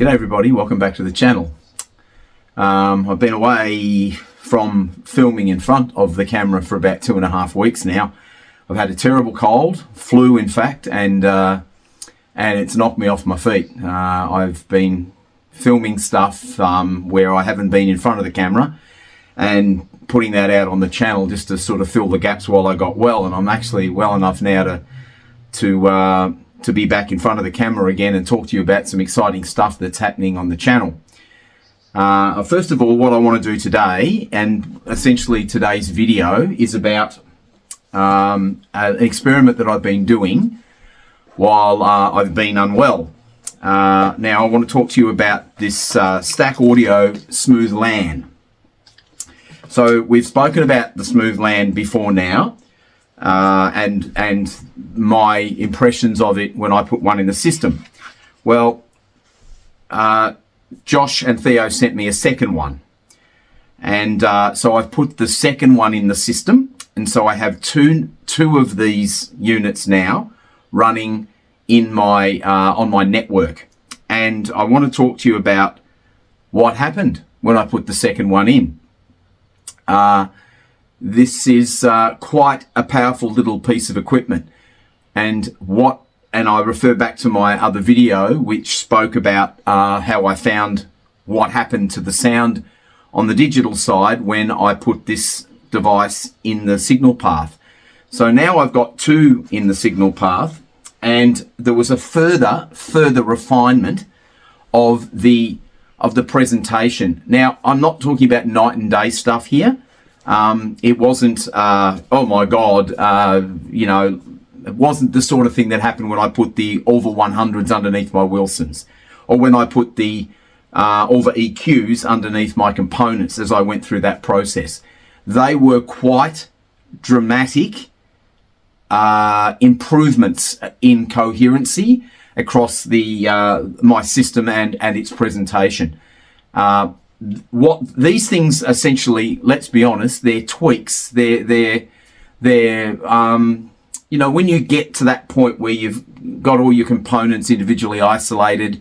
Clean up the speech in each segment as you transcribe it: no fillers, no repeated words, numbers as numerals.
G'day everybody, welcome back to the channel. I've been away from filming in front of the camera for about 2.5 weeks now. I've had a terrible cold, flu in fact, and it's knocked me off my feet. I've been filming stuff where I haven't been in front of the camera and putting that out on the channel just to sort of fill the gaps while I got well, and I'm actually well enough now to be back in front of the camera again and talk to you about some exciting stuff that's happening on the channel. First of all, what I want to do today, and essentially today's video, is about an experiment that I've been doing while I've been unwell. Now I want to talk to you about this Stack Audio Smooth Lan. So we've spoken about the Smooth Lan before now, and my impressions of it when I put one in the system. Well, Josh and Theo sent me a second one, and so I've put the second one in the system, and so I have two of these units now running in my on my network, and I want to talk to you about what happened when I put the second one in. This is quite a powerful little piece of equipment, and I refer back to my other video which spoke about how I found what happened to the sound on the digital side when I put this device in the signal path. So now I've got two in the signal path, and there was a further refinement of the presentation. Now I'm not talking about night and day stuff here. It wasn't, oh my God, it wasn't the sort of thing that happened when I put the Over 100s underneath my Wilsons, or when I put the Over EQs underneath my components as I went through that process. They were quite dramatic improvements in coherency across my system and its presentation. What these things essentially, let's be honest, they're tweaks. They're when you get to that point where you've got all your components individually isolated,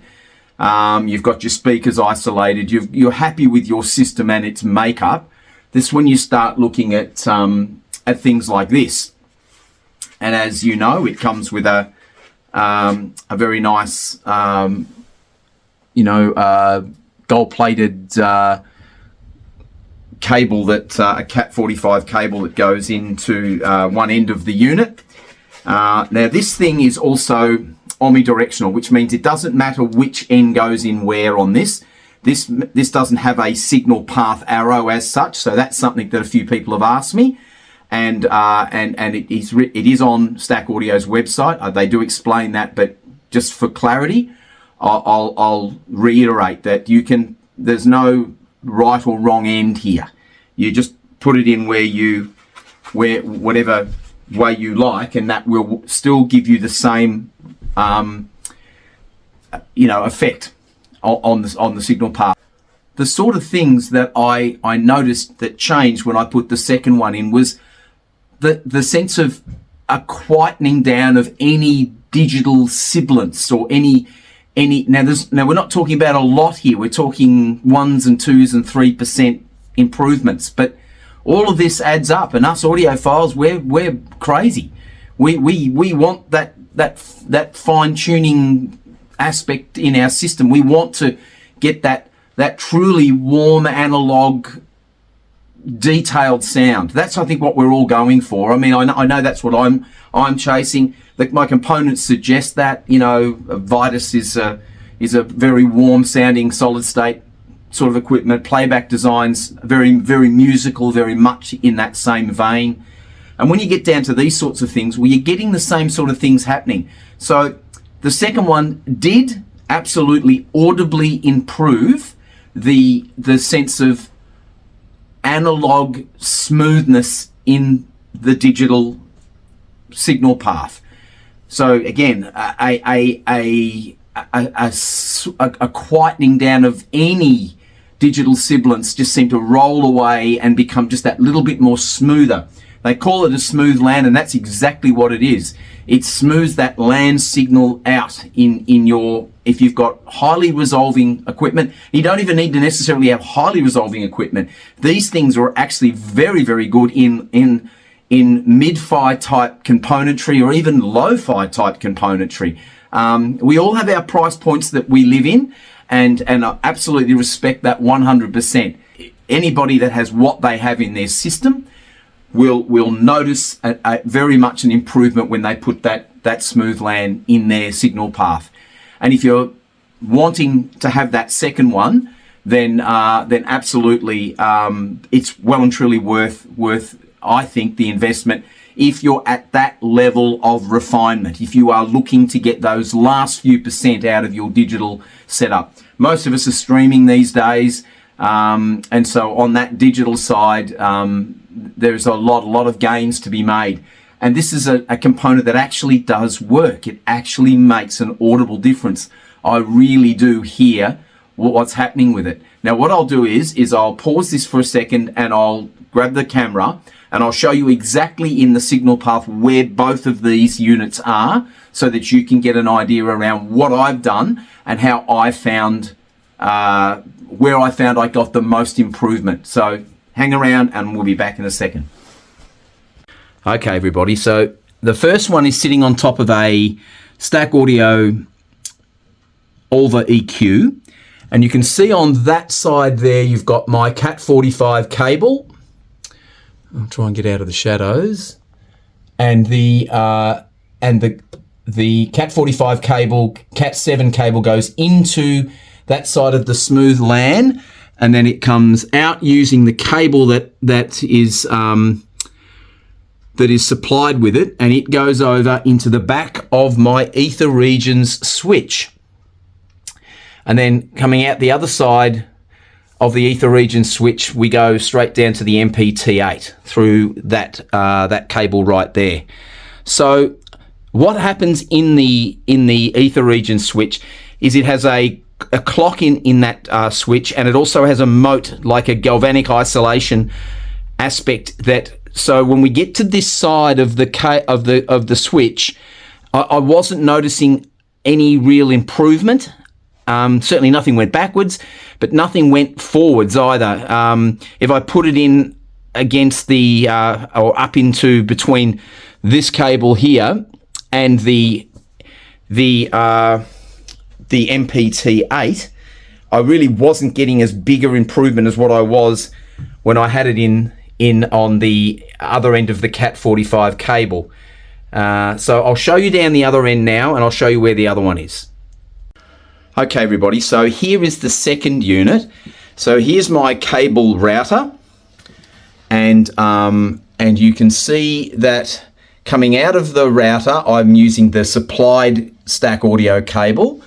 you've got your speakers isolated, you're happy with your system and its makeup. This is when you start looking at things like this. And as you know, it comes with a very nice, gold-plated cable, that a Cat 45 cable that goes into one end of the unit. Now this thing is also omnidirectional, which means it doesn't matter which end goes in where on this. This doesn't have a signal path arrow as such, so that's something that a few people have asked me, and it is on Stack Audio's website. They do explain that, but just for clarity, I'll reiterate that there's no right or wrong end here. You just put it in whatever way you like, and that will still give you the same, effect on the signal path. The sort of things that I noticed that changed when I put the second one in was the sense of a quietening down of any digital sibilance or any. Now we're not talking about a lot here. We're talking 1s and 2s and 3% improvements, but all of this adds up. And us audiophiles, we're crazy. We want that fine tuning aspect in our system. We want to get that truly warm analog detailed sound. That's, I think, what we're all going for. I mean, I know that's what I'm chasing. My components suggest that. Vitus is a very warm sounding solid state sort of equipment. Playback designs very, very musical, very much in that same vein. And when you get down to these sorts of things, well, you're getting the same sort of things happening. So the second one did absolutely audibly improve the sense of analog smoothness in the digital signal path. So again, a quietening down of any digital sibilance just seemed to roll away and become just that little bit more smoother. They call it a smooth LAN, and that's exactly what it is. It smooths that LAN signal out in your, if you've got highly resolving equipment. You don't even need to necessarily have highly resolving equipment. These things are actually very, very good in mid-fi type componentry or even low-fi type componentry. We all have our price points that we live in, and I absolutely respect that 100%. Anybody that has what they have in their system will notice a very much an improvement when they put that Smooth Lan in their signal path. And if you're wanting to have that second one, then absolutely it's well and truly worth I think the investment if you're at that level of refinement, if you are looking to get those last few % out of your digital setup. Most of us are streaming these days, and so on that digital side, there's a lot of gains to be made. And this is a component that actually does work. It actually makes an audible difference. I really do hear what's happening with it. Now, what I'll do is I'll pause this for a second and I'll grab the camera and I'll show you exactly in the signal path where both of these units are so that you can get an idea around what I've done and how I found, where I found I got the most improvement. So hang around and we'll be back in a second. Okay, everybody. So the first one is sitting on top of a Stack Audio Alva EQ. And you can see on that side there, you've got my Cat 45 cable. I'll try and get out of the shadows. And the Cat 45 cable, Cat 7 cable goes into that side of the Smooth LAN, and then it comes out using the cable that is supplied with it, and it goes over into the back of my Ether Regions switch. And then coming out the other side of the Ether Regions switch, we go straight down to the MPT8 through that cable right there. So what happens in the Ether Regions switch is it has a clock in that switch, and it also has a moat, like a galvanic isolation aspect. That so when we get to this side of the switch, I wasn't noticing any real improvement. Certainly nothing went backwards, but nothing went forwards either. If I put it in against the or up into between this cable here and the MPT8, I really wasn't getting as bigger improvement as what I was when I had it in on the other end of the Cat 45 cable. So I'll show you down the other end now, and I'll show you where the other one is. Okay, everybody, so here is the second unit. So here's my cable router, and you can see that coming out of the router, I'm using the supplied Stack Audio cable,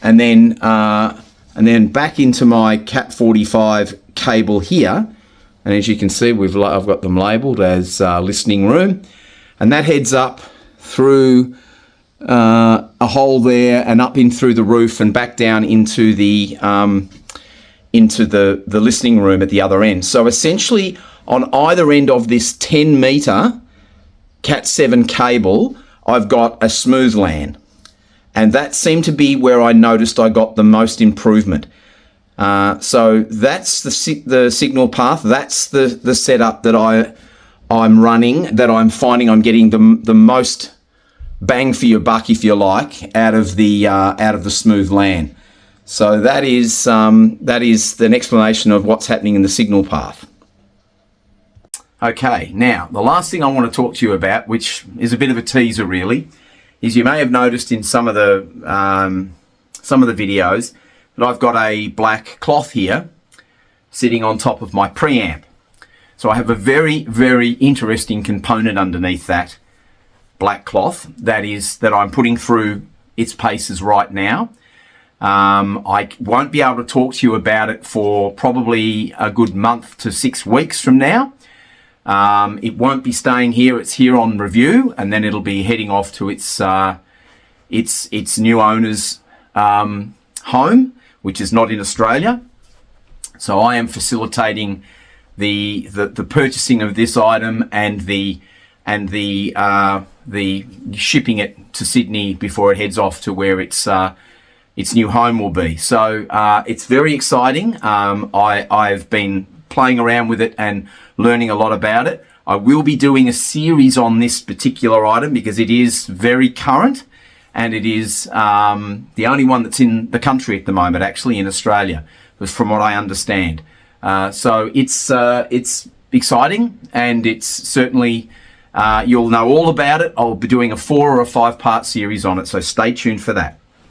and then back into my Cat 45 cable here. And as you can see, I've got them labelled as listening room, and that heads up through a hole there and up in through the roof and back down into the listening room at the other end. So essentially, on either end of this 10 meter Cat 7 cable, I've got a Smooth LAN, and that seemed to be where I noticed I got the most improvement. So that's the signal path. That's the setup that I'm running, that I'm finding I'm getting the most bang for your buck, if you like, out of the Smooth LAN. So that is an explanation of what's happening in the signal path. Okay, now the last thing I want to talk to you about, which is a bit of a teaser really, is you may have noticed in some of the videos that I've got a black cloth here sitting on top of my preamp. So I have a very, very interesting component underneath that black cloth that I'm putting through its paces right now. I won't be able to talk to you about it for probably a good month to 6 weeks from now. It won't be staying here. It's here on review, and then it'll be heading off to its new owner's home, which is not in Australia. So I am facilitating the purchasing of this item and the shipping it to Sydney before it heads off to where its new home will be. So it's very exciting. I've been playing around with it and learning a lot about it. I will be doing a series on this particular item because it is very current, and it is the only one that's in the country at the moment, actually in Australia, from what I understand. So it's exciting, and it's certainly you'll know all about it. I'll be doing a 4 or a 5 part series on it, so stay tuned for that.